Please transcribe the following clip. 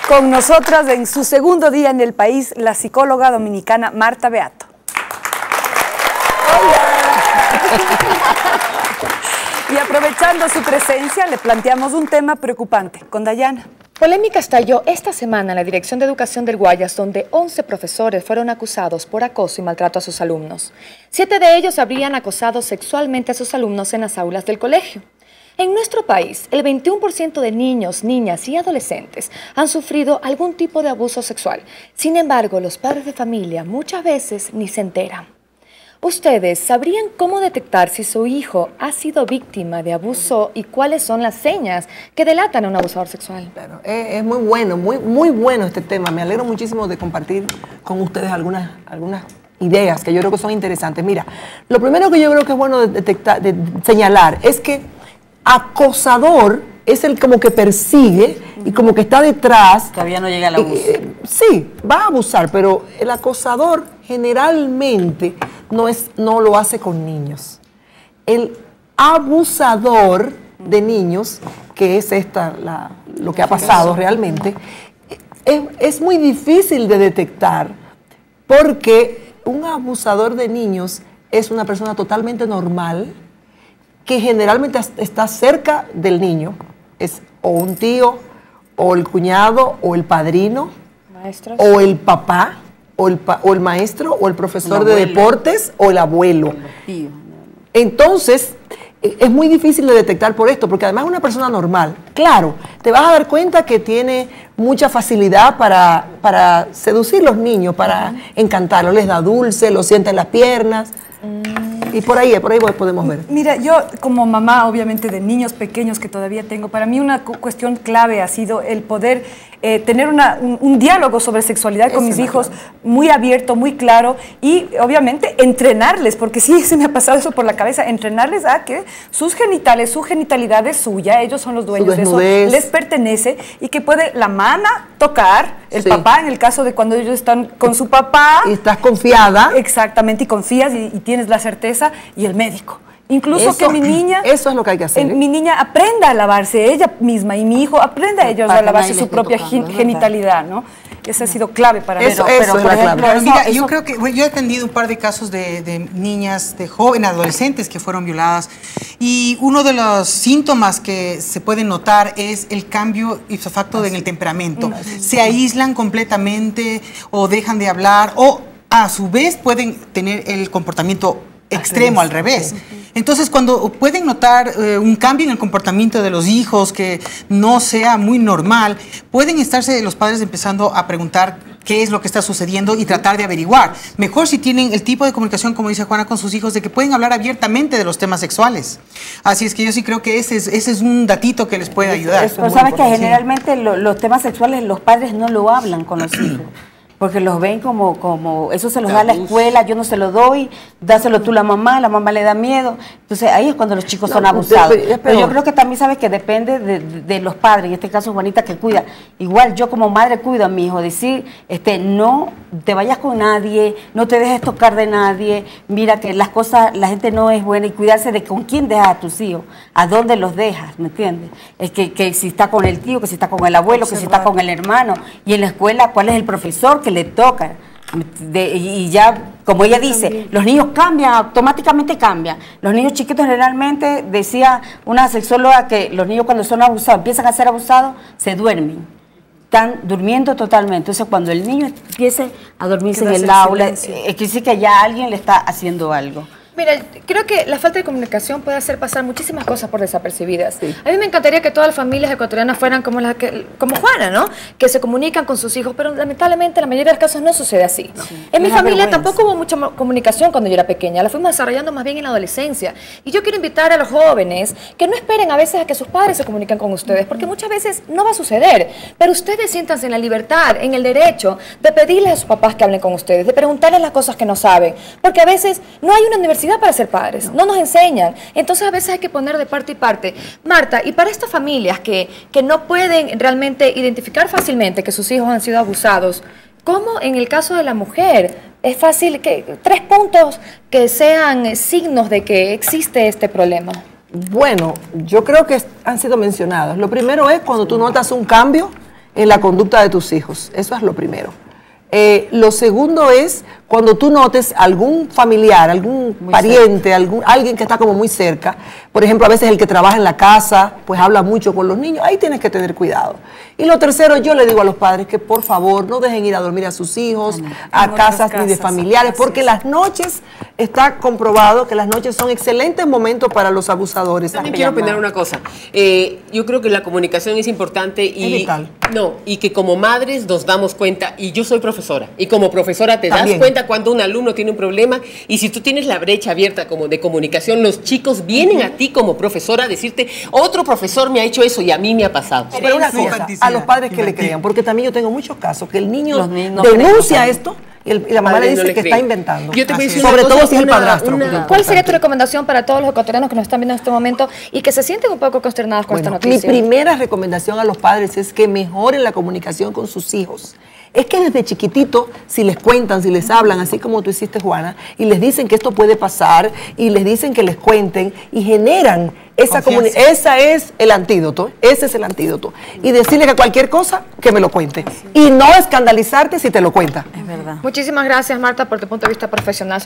Con nosotras en su segundo día en el país, la psicóloga dominicana Marta Beato. Y aprovechando su presencia, le planteamos un tema preocupante con Dayana. Polémica estalló esta semana en la Dirección de Educación del Guayas, donde 11 profesores fueron acusados por acoso y maltrato a sus alumnos. 7 de ellos habrían acosado sexualmente a sus alumnos en las aulas del colegio. En nuestro país, el 21% de niños, niñas y adolescentes han sufrido algún tipo de abuso sexual. Sin embargo, los padres de familia muchas veces ni se enteran. ¿Ustedes sabrían cómo detectar si su hijo ha sido víctima de abuso y cuáles son las señas que delatan a un abusador sexual? Claro, es muy bueno, muy bueno este tema. Me alegro muchísimo de compartir con ustedes algunas ideas que yo creo que son interesantes. Mira, lo primero que yo creo que es bueno de señalar es que acosador es el como que persigue y como que está detrás. Todavía no llega al abuso. Sí, va a abusar, pero el acosador generalmente no lo hace con niños. El abusador de niños, que es lo que ha pasado realmente, es muy difícil de detectar porque un abusador de niños es una persona totalmente normal que generalmente está cerca del niño. Es o un tío, o el cuñado, o el padrino, Maestros. o el papá, o el maestro, o el profesor de deportes, o el abuelo. Entonces, es muy difícil de detectar por esto, porque además es una persona normal. Claro, te vas a dar cuenta que tiene mucha facilidad para seducir a los niños, para encantarlos. Les da dulce, los sienta en las piernas. Y por ahí podemos ver. Mira, yo como mamá, obviamente, de niños pequeños que todavía tengo, para mí una cuestión clave ha sido el poder tener un diálogo sobre sexualidad con mis hijos muy abierto, muy claro y, obviamente, entrenarles, porque sí se me ha pasado eso por la cabeza, entrenarles a que sus genitales, su genitalidad es suya, ellos son los dueños de eso, les pertenece y que puede la mamá tocar, el papá, en el caso de cuando ellos están con su papá. Y estás confiada. Exactamente, y confías y tienes la certeza, y el médico. Incluso que mi niña... Eso es lo que hay que hacer. Mi niña aprenda a lavarse ella misma y mi hijo aprenda a ellos a lavarse su propia genitalidad, ¿no? Esa ha sido clave para mí. Eso es la clave. Pero mira, yo creo que yo he atendido un par de casos de niñas, de jóvenes, adolescentes que fueron violadas y uno de los síntomas que se pueden notar es el cambio ipso facto en el temperamento. Se aíslan completamente o dejan de hablar o a su vez pueden tener el comportamiento extremo al revés. Entonces, cuando pueden notar un cambio en el comportamiento de los hijos que no sea muy normal, pueden estarse los padres empezando a preguntar qué es lo que está sucediendo y tratar de averiguar. Mejor si tienen el tipo de comunicación, como dice Juana, con sus hijos, de que pueden hablar abiertamente de los temas sexuales. Así es que yo sí creo que ese es un datito que les puede ayudar. Pero sabes que generalmente los temas sexuales los padres no lo hablan con los hijos. Porque los ven como eso se los da la escuela, yo no se lo doy, dáselo tú la mamá le da miedo. Entonces ahí es cuando los chicos son abusados. Pero yo creo que también sabes que depende de los padres, en este caso Juanita que cuida. Igual yo como madre cuido a mi hijo, decir, no te vayas con nadie, no te dejes tocar de nadie, mira que las cosas, la gente no es buena y cuidarse de con quién dejas a tus hijos, a dónde los dejas, ¿me entiendes? Es que si está con el tío, que si está con el abuelo, que si está con el hermano, y en la escuela cuál es el profesor que le toca. Y ya, como ella dice, los niños cambian, automáticamente cambian. Los niños chiquitos generalmente, decía una sexóloga, que los niños cuando son abusados, empiezan a ser abusados, se duermen. Están durmiendo totalmente. Entonces, cuando el niño empiece a dormirse en el aula, quiere decir que ya alguien le está haciendo algo. Mira, creo que la falta de comunicación puede hacer pasar muchísimas cosas por desapercibidas. A mí me encantaría que todas las familias ecuatorianas fueran como Juana, ¿no? Que se comunican con sus hijos, pero lamentablemente en la mayoría de los casos no sucede así. En mi familia tampoco hubo mucha comunicación cuando yo era pequeña, la fuimos desarrollando más bien en la adolescencia. Y yo quiero invitar a los jóvenes que no esperen a veces a que sus padres se comuniquen con ustedes, porque muchas veces no va a suceder, pero ustedes siéntanse en la libertad, en el derecho de pedirles a sus papás que hablen con ustedes, de preguntarles las cosas que no saben, porque a veces no hay una universidad para ser padres, no nos enseñan. Entonces a veces hay que poner de parte y parte. Marta, y para estas familias que no pueden realmente identificar fácilmente que sus hijos han sido abusados, ¿cómo en el caso de la mujer es fácil que 3 puntos que sean signos de que existe este problema? Bueno, yo creo que han sido mencionados. Lo primero es cuando tú notas un cambio en la conducta de tus hijos. Eso es lo primero. Lo segundo es cuando tú notes algún familiar, algún pariente, alguien que está como muy cerca. Por ejemplo, a veces el que trabaja en la casa, pues habla mucho con los niños. Ahí tienes que tener cuidado. Y lo tercero, yo le digo a los padres que por favor no dejen ir a dormir a sus hijos, a casas ni de familiares, porque las noches, está comprobado que las noches son excelentes momentos para los abusadores. También quiero opinar una cosa. Yo creo que la comunicación es importante y, es vital. No, y que como madres nos damos cuenta, y yo soy profesora, y como profesora te También. das cuenta cuando un alumno tiene un problema, y si tú tienes la brecha abierta como de comunicación, los chicos vienen a ti como profesora a decirte, otro profesor me ha hecho eso y a mí me ha pasado. Pero una cosa, Infanticidad. a los padres que le Infantil. crean, porque también yo tengo muchos casos que el niño Los niños no denuncia creen. esto y la mamá Padre le no dice le que cree. está inventando. Yo te voy a decir Sobre una todo cosa, si es el padrastro. ¿Cuál sería tu recomendación para todos los ecuatorianos que nos están viendo en este momento y que se sienten un poco consternados con esta Bueno, mi noticia? primera recomendación a los padres es que mejoren la comunicación con sus hijos. Es que desde chiquitito, si les cuentan, si les hablan, así como tú hiciste, Juana, y les dicen que esto puede pasar, y les dicen que les cuenten, y generan esa comunicación. Ese es el antídoto, ese es el antídoto. Y decirle que cualquier cosa, que me lo cuente. Y no escandalizarte si te lo cuenta. Es verdad. Muchísimas gracias, Marta, por tu punto de vista profesional.